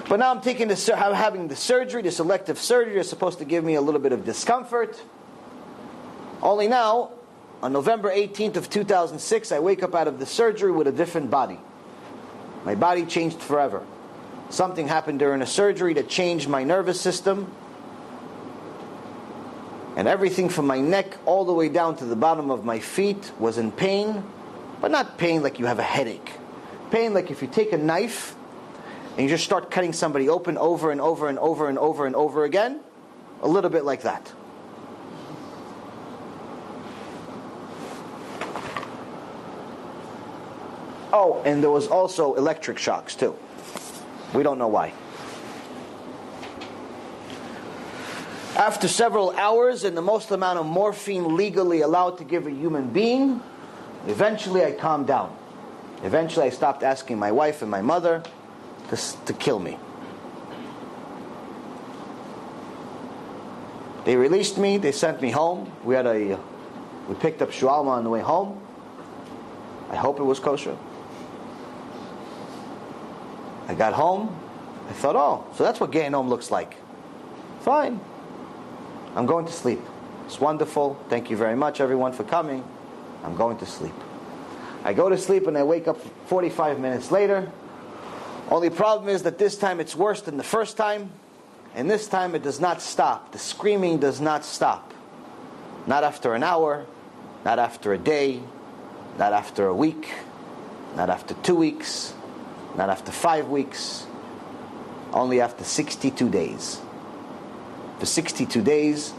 But now I'm having the surgery, the selective surgery. They're supposed to give me a little bit of discomfort. Only now, on November 18th of 2006, I wake up out of the surgery with a different body. My body changed forever. Something happened during the surgery that changed my nervous system. And everything from my neck all the way down to the bottom of my feet was in pain. But not pain like you have a headache. Pain like if you take a knife and you just start cutting somebody open over and over and over and over and over again. A little bit like that. Oh, and there was also electric shocks too. We don't know why. After several hours and the most amount of morphine legally allowed to give a human being, eventually I calmed down. Eventually I stopped asking my wife and my mother to kill me. They released me, they sent me home. We picked up shawarma on the way home. I hope it was kosher. I got home, I thought, oh, so that's what Gehenom looks like. Fine. I'm going to sleep. It's wonderful. Thank you very much, everyone, for coming. I'm going to sleep. I go to sleep and I wake up 45 minutes later. Only problem is that this time it's worse than the first time. And this time it does not stop. The screaming does not stop. Not after an hour, not after a day, not after a week, not after 2 weeks, not after 5 weeks, only after 62 days. For 62 days,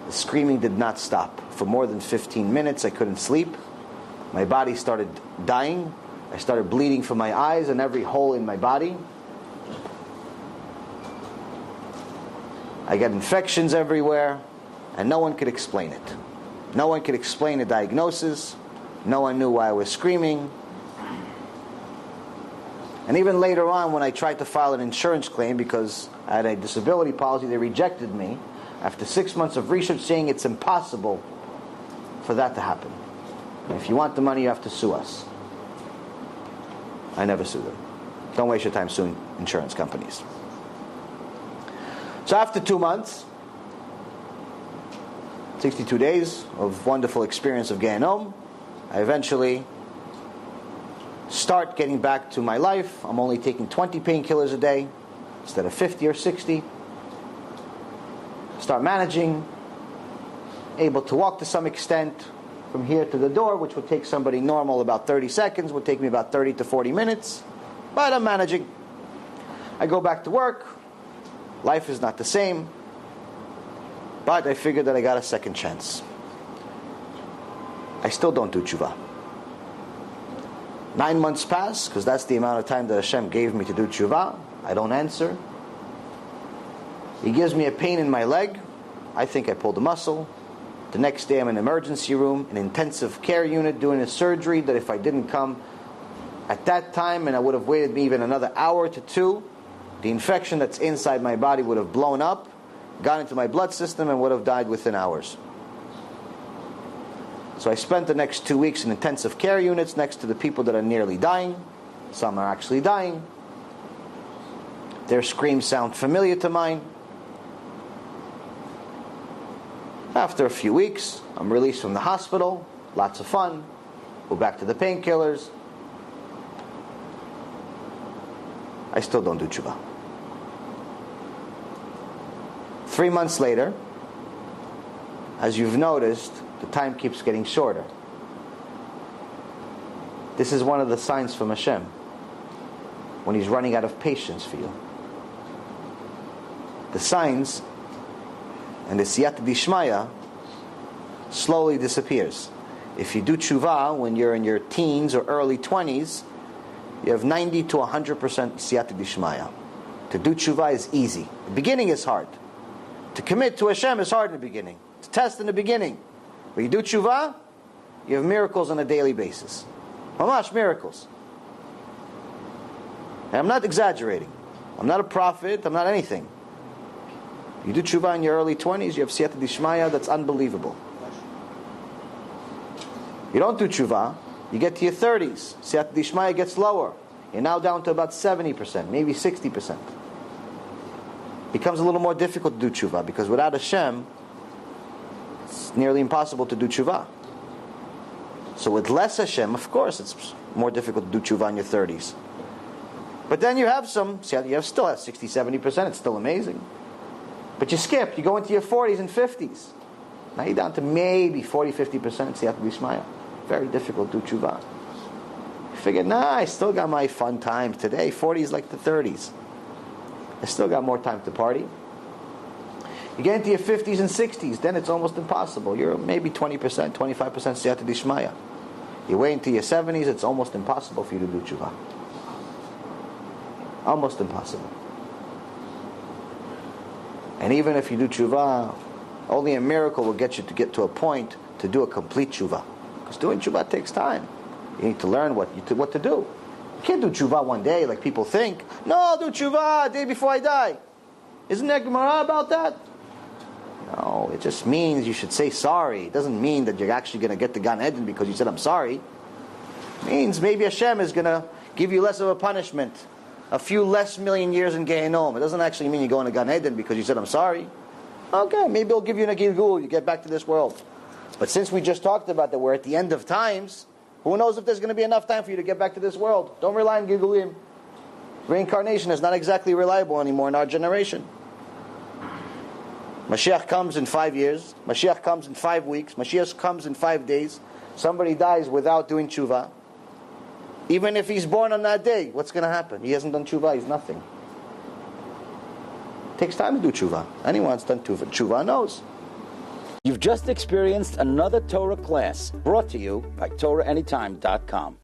the screaming did not stop. For more than 15 minutes, I couldn't sleep. My body started dying. I started bleeding from my eyes and every hole in my body. I got infections everywhere, and no one could explain it. No one could explain the diagnosis. No one knew why I was screaming. And even later on, when I tried to file an insurance claim because I had a disability policy, they rejected me after 6 months of research saying it's impossible for that to happen. And if you want the money, you have to sue us. I never sued them. Don't waste your time suing insurance companies. So after 2 months, 62 days of wonderful experience of Gehenom, I eventually start getting back to my life. I'm only taking 20 painkillers a day instead of 50 or 60. Start managing, able to walk to some extent from here to the door, which would take somebody normal about 30 seconds, would take me about 30 to 40 minutes. But I'm managing. I go back to work. Life is not the same. But I figured that I got a second chance. I still don't do tshuva. 9 months pass, because that's the amount of time that HaShem gave me to do tshuva. I don't answer. He gives me a pain in my leg. I think I pulled a muscle. The next day I'm in an emergency room, an intensive care unit, doing a surgery that if I didn't come at that time and I would have waited even another hour to 2, the infection that's inside my body would have blown up, got into my blood system, and would have died within hours. So I spent the next 2 weeks in intensive care units next to the people that are nearly dying. Some are actually dying. Their screams sound familiar to mine. After a few weeks, I'm released from the hospital. Lots of fun. Go back to the painkillers. I still don't do tshuva. 3 months later, as you've noticed, the time keeps getting shorter. This is one of the signs from HaShem, when He's running out of patience for you. The signs and the siyata d'ishmaya slowly disappears. If you do tshuva when you're in your teens or early 20s, you have 90 to 100% siyata d'ishmaya. To do tshuva is easy. The beginning is hard. To commit to HaShem is hard in the beginning. To test in the beginning. When you do tshuva, you have miracles on a daily basis. Mamash, miracles. And I'm not exaggerating. I'm not a prophet. I'm not anything. You do tshuva in your early 20s, you have siyata d'ishmaya that's unbelievable. You don't do tshuva, you get to your 30s, siyata d'ishmaya gets lower. You're now down to about 70%, maybe 60%. it becomes a little more difficult to do tshuva, because without Hashem, it's nearly impossible to do tshuva. So with less Hashem, of course, it's more difficult to do tshuva in your 30s. But then you have still have 60, 70%, it's still amazing. But you skip, you go into your 40s and 50s. Now you're down to maybe 40, 50%, siyat b'ishmaya. Very difficult to do tshuva. You figure, I still got my fun times today. 40 is like the 30s. I still got more time to party. You get into your 50s and 60s, then it's almost impossible. You're maybe 20%, 25% siyat b'ishmaya. You wait into your 70s, it's almost impossible for you to do tshuva. Almost impossible. And even if you do tshuva, only a miracle will get you to get to a point to do a complete tshuva. Because doing tshuva takes time. You need to learn what to do. You can't do tshuva one day like people think. No, I'll do tshuva a day before I die. Isn't there Gemara about that? No, it just means you should say sorry. It doesn't mean that you're actually going to get to Gan Eden because you said I'm sorry. It means maybe Hashem is going to give you less of a punishment. A few less million years in Gehenom. It doesn't actually mean you're going to Gan Eden because you said I'm sorry. Okay, maybe He'll give you a Gilgul, you get back to this world. But since we just talked about that we're at the end of times, who knows if there's going to be enough time for you to get back to this world. Don't rely on Gilgulim. Reincarnation is not exactly reliable anymore in our generation. Mashiach comes in 5 years. Mashiach comes in 5 weeks. Mashiach comes in 5 days. Somebody dies without doing tshuva. Even if he's born on that day, what's going to happen? He hasn't done tshuva, he's nothing. It takes time to do tshuva. Anyone who's done tshuva knows. You've just experienced another Torah class brought to you by TorahAnytime.com.